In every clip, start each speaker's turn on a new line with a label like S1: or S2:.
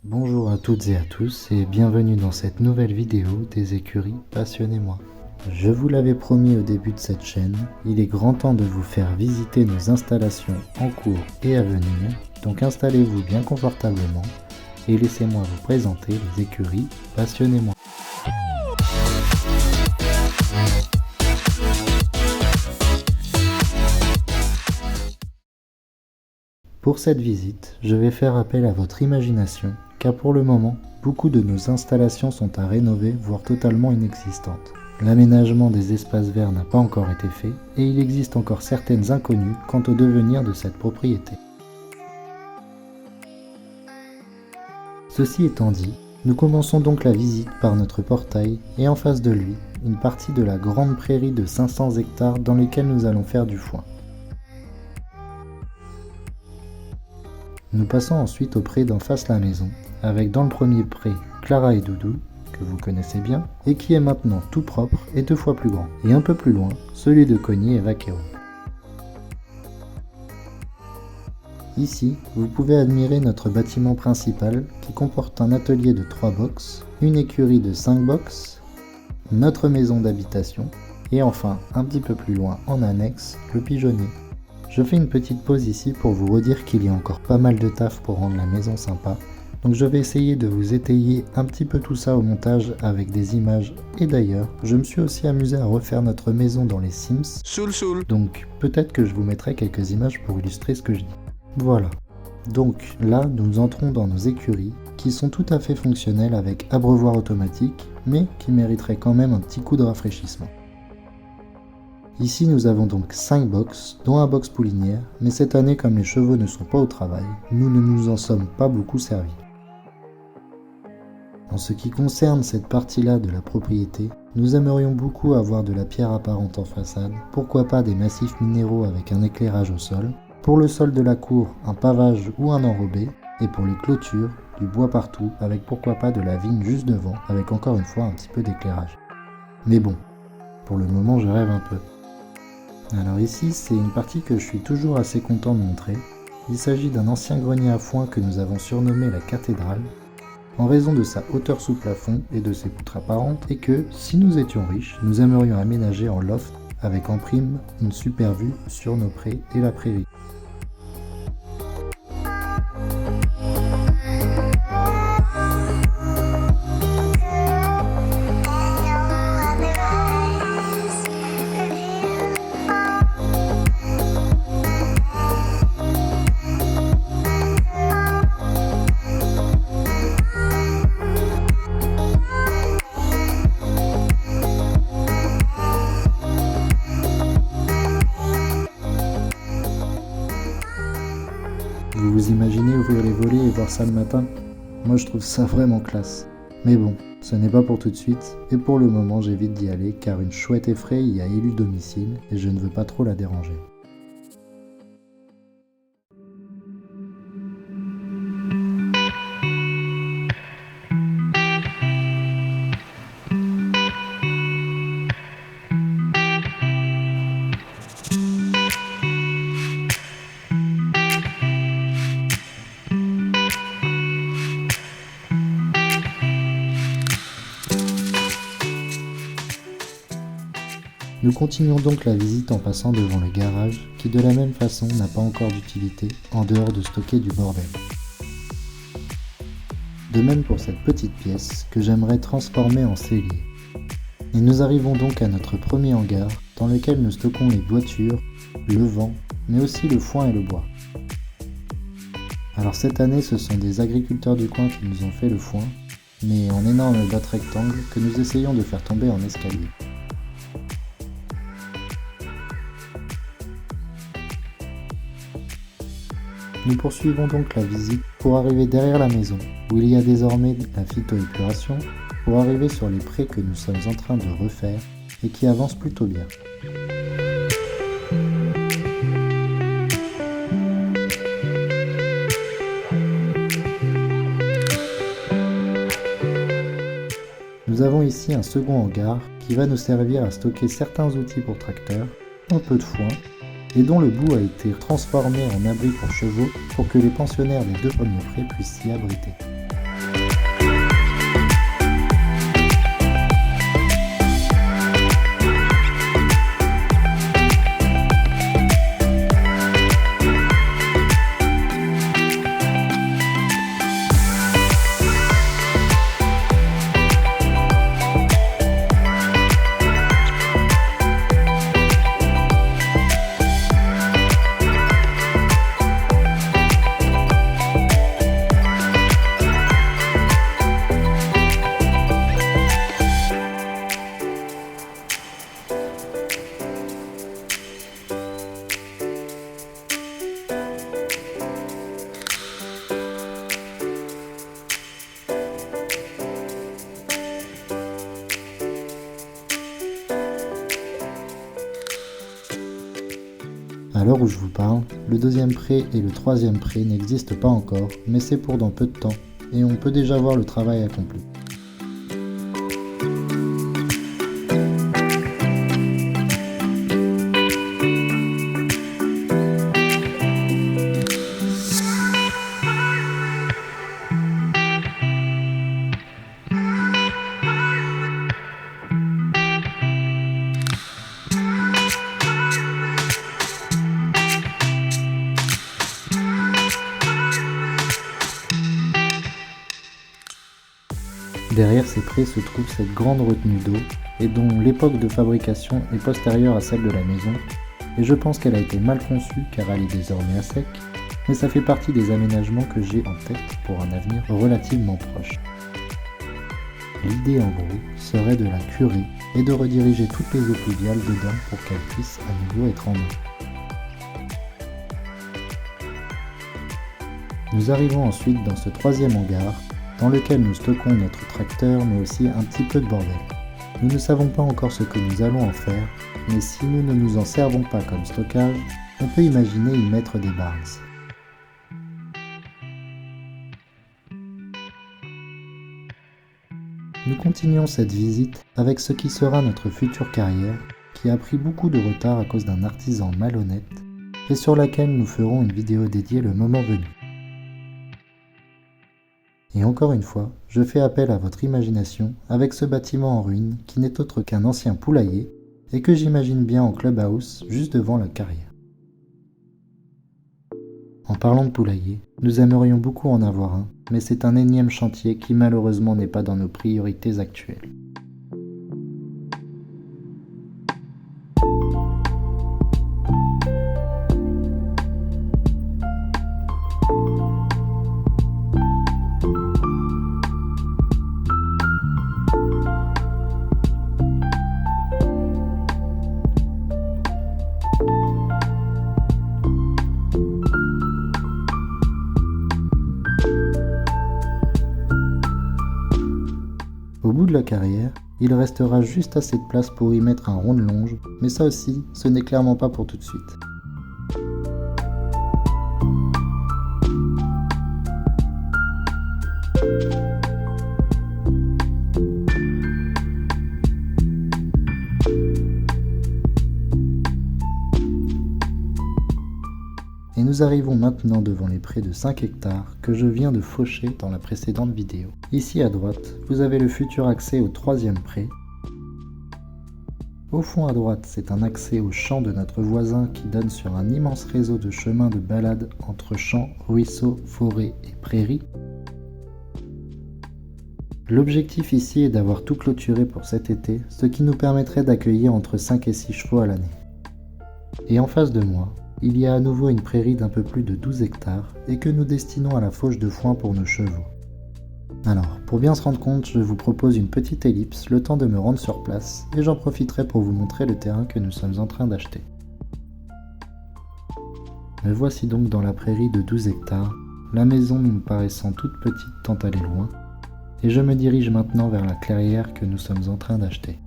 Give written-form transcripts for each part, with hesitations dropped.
S1: Bonjour à toutes et à tous et bienvenue dans cette nouvelle vidéo des écuries Passionnez-moi. Je vous l'avais promis au début de cette chaîne, il est grand temps de vous faire visiter nos installations en cours et à venir, donc installez-vous bien confortablement et laissez-moi vous présenter les écuries Passionnez-moi. Pour cette visite, je vais faire appel à votre imagination, car pour le moment, beaucoup de nos installations sont à rénover, voire totalement inexistantes. L'aménagement des espaces verts n'a pas encore été fait, et il existe encore certaines inconnues quant au devenir de cette propriété. Ceci étant dit, nous commençons donc la visite par notre portail, et en face de lui, une partie de la grande prairie de 500 hectares dans lesquels nous allons faire du foin. Nous passons ensuite au pré d'en face la maison, avec dans le premier pré Clara et Doudou, que vous connaissez bien, et qui est maintenant tout propre et 2 fois plus grand. Et un peu plus loin, celui de Cogny et Vaquero. Ici, vous pouvez admirer notre bâtiment principal qui comporte un atelier de 3 box, une écurie de 5 box, notre maison d'habitation, et enfin, un petit peu plus loin en annexe, le pigeonnier. Je fais une petite pause ici pour vous redire qu'il y a encore pas mal de taf pour rendre la maison sympa, donc je vais essayer de vous étayer un petit peu tout ça au montage avec des images, et d'ailleurs, je me suis aussi amusé à refaire notre maison dans les Sims, donc peut-être que je vous mettrai quelques images pour illustrer ce que je dis. Voilà, donc là nous entrons dans nos écuries, qui sont tout à fait fonctionnelles avec abreuvoir automatique, mais qui mériteraient quand même un petit coup de rafraîchissement. Ici nous avons donc 5 box, dont un box poulinière, mais cette année comme les chevaux ne sont pas au travail, nous ne nous en sommes pas beaucoup servis. En ce qui concerne cette partie-là de la propriété, nous aimerions beaucoup avoir de la pierre apparente en façade, pourquoi pas des massifs minéraux avec un éclairage au sol, pour le sol de la cour un pavage ou un enrobé, et pour les clôtures, du bois partout avec pourquoi pas de la vigne juste devant, avec encore une fois un petit peu d'éclairage. Mais bon, pour le moment je rêve un peu. Alors ici, c'est une partie que je suis toujours assez content de montrer. Il s'agit d'un ancien grenier à foin que nous avons surnommé la cathédrale, en raison de sa hauteur sous plafond et de ses poutres apparentes, et que, si nous étions riches, nous aimerions aménager en loft avec en prime une super vue sur nos prés et la prairie. Vous imaginez ouvrir les volets et voir ça le matin? Moi je trouve ça vraiment classe. Mais bon, ce n'est pas pour tout de suite, et pour le moment j'évite d'y aller car une chouette effraie y a élu domicile et je ne veux pas trop la déranger. Nous continuons donc la visite en passant devant le garage qui de la même façon n'a pas encore d'utilité en dehors de stocker du bordel. De même pour cette petite pièce que j'aimerais transformer en cellier. Et nous arrivons donc à notre premier hangar dans lequel nous stockons les voitures, le vent, mais aussi le foin et le bois. Alors cette année ce sont des agriculteurs du coin qui nous ont fait le foin, mais en énorme boîte rectangle que nous essayons de faire tomber en escalier. Nous poursuivons donc la visite pour arriver derrière la maison, où il y a désormais la phytoépuration, pour arriver sur les prés que nous sommes en train de refaire et qui avancent plutôt bien. Nous avons ici un second hangar qui va nous servir à stocker certains outils pour tracteurs, un peu de foin, et dont le bout a été transformé en abri pour chevaux pour que les pensionnaires des 2 premiers prés puissent s'y abriter. À l'heure où je vous parle, le deuxième pré et le troisième pré n'existent pas encore, mais c'est pour dans peu de temps, et on peut déjà voir le travail accompli. Derrière ces prés se trouve cette grande retenue d'eau, et dont l'époque de fabrication est postérieure à celle de la maison, et je pense qu'elle a été mal conçue car elle est désormais à sec, mais ça fait partie des aménagements que j'ai en tête pour un avenir relativement proche. L'idée en gros serait de la curer et de rediriger toutes les eaux pluviales dedans pour qu'elles puissent à nouveau être en eau. Nous arrivons ensuite dans ce troisième hangar, dans lequel nous stockons notre tracteur mais aussi un petit peu de bordel. Nous ne savons pas encore ce que nous allons en faire, mais si nous ne nous en servons pas comme stockage, on peut imaginer y mettre des barns. Nous continuons cette visite avec ce qui sera notre future carrière, qui a pris beaucoup de retard à cause d'un artisan malhonnête, et sur laquelle nous ferons une vidéo dédiée le moment venu. Et encore une fois, je fais appel à votre imagination avec ce bâtiment en ruine qui n'est autre qu'un ancien poulailler et que j'imagine bien en clubhouse juste devant la carrière. En parlant de poulailler, nous aimerions beaucoup en avoir un, mais c'est un énième chantier qui malheureusement n'est pas dans nos priorités actuelles. Au bout de la carrière, il restera juste assez de place pour y mettre un rond de longe, mais ça aussi, ce n'est clairement pas pour tout de suite. Et nous arrivons maintenant devant les prés de 5 hectares que je viens de faucher dans la précédente vidéo. Ici à droite, vous avez le futur accès au troisième pré. Au fond à droite, c'est un accès au champ de notre voisin qui donne sur un immense réseau de chemins de balade entre champs, ruisseaux, forêts et prairies. L'objectif ici est d'avoir tout clôturé pour cet été, ce qui nous permettrait d'accueillir entre 5 et 6 chevaux à l'année. Et en face de moi, il y a à nouveau une prairie d'un peu plus de 12 hectares et que nous destinons à la fauche de foin pour nos chevaux. Alors, pour bien se rendre compte, je vous propose une petite ellipse, le temps de me rendre sur place, et j'en profiterai pour vous montrer le terrain que nous sommes en train d'acheter. Me voici donc dans la prairie de 12 hectares, la maison nous paraissant toute petite tant elle est loin, et je me dirige maintenant vers la clairière que nous sommes en train d'acheter.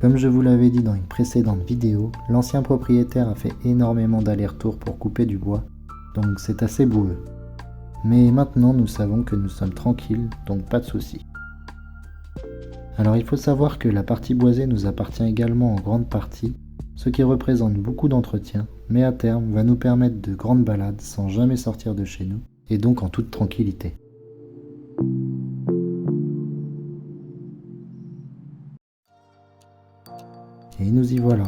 S1: Comme je vous l'avais dit dans une précédente vidéo, l'ancien propriétaire a fait énormément d'allers-retours pour couper du bois, donc c'est assez boueux. Mais maintenant nous savons que nous sommes tranquilles, donc pas de soucis. Alors il faut savoir que la partie boisée nous appartient également en grande partie, ce qui représente beaucoup d'entretien, mais à terme va nous permettre de grandes balades sans jamais sortir de chez nous, et donc en toute tranquillité. Et nous y voilà.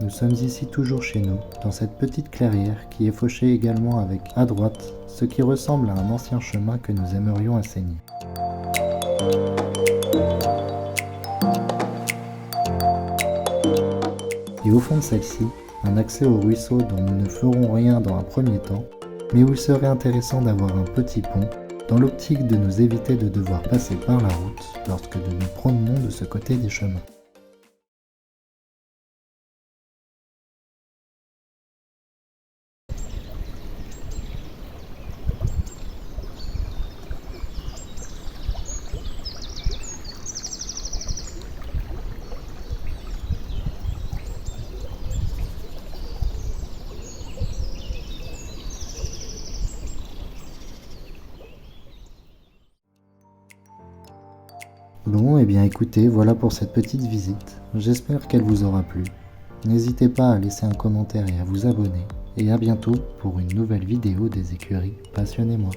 S1: Nous sommes ici toujours chez nous, dans cette petite clairière qui est fauchée également avec, à droite, ce qui ressemble à un ancien chemin que nous aimerions assainir. Et au fond de celle-ci, un accès au ruisseau dont nous ne ferons rien dans un premier temps, mais où il serait intéressant d'avoir un petit pont, dans l'optique de nous éviter de devoir passer par la route lorsque nous nous promenons de ce côté des chemins. Bon, et bien écoutez, voilà pour cette petite visite. J'espère qu'elle vous aura plu. N'hésitez pas à laisser un commentaire et à vous abonner. Et à bientôt pour une nouvelle vidéo des écuries Passionnez-moi.